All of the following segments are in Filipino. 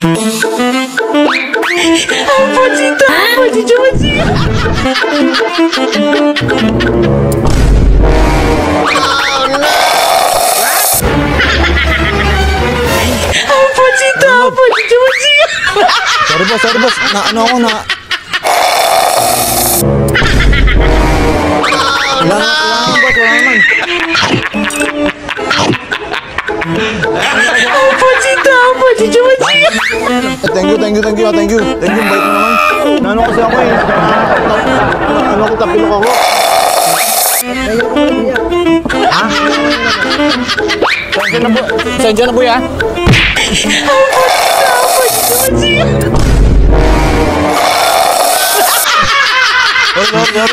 Ampacita, ampacita. Ampacita, ampacita. Sorry boss, na ano ako na. Wala naman. Ampacita, ampacita. Thank you. Bait mo naman. Naano kasi ako eh. Ano ko, tapilok ako. Ha? Sensya na po ya.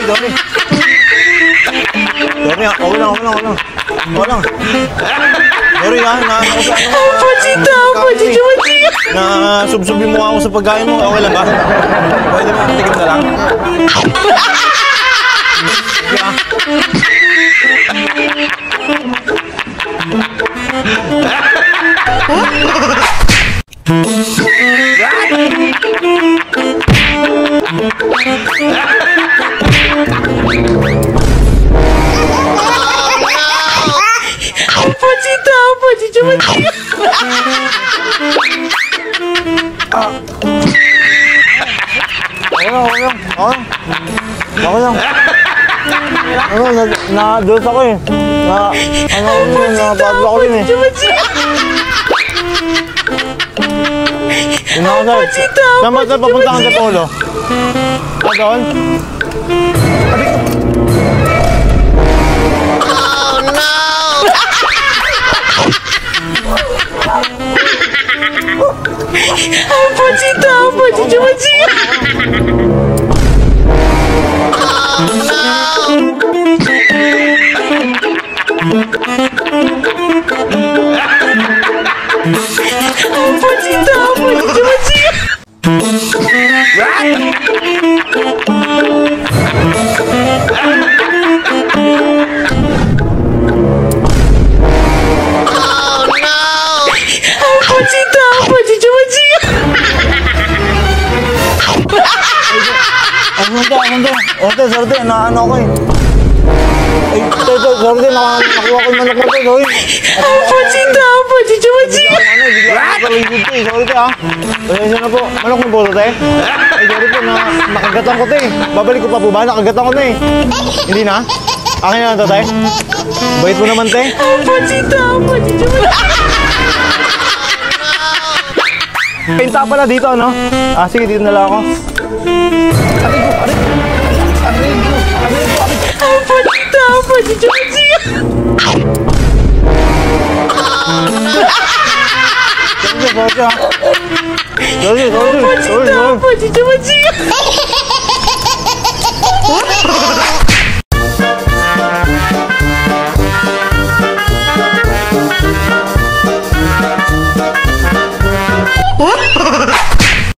Sorry. Okay lang. Sorry ha, na-subsub yung mukha ko sa pagkain mo. Okay lang ba? Pwede mo, tikim na lang. Sige ha. Ampacita, ampacita. Okay lang. Na-dose ako eh. Na-padlo ako rin eh. Saan ba papunta ka sa polo? Doon? Oh no! Ampacita. Sorry, naano ako eh. Ay, sorry, nakuha ko manok na to, sorry. Ampacita. Sorry ha. Pasensya na po. Manok na po ito, te? Ay, sorry po, nakagatan ko, te. Babalik ko pa po ba? Nakagatan ko na eh. Hindi na? Akin na lang to, te? Bait mo naman, te? Ampacita. Pinta pala dito, ano? Sige, dito na lang ako. Ampacita. Sorry. Ampacita.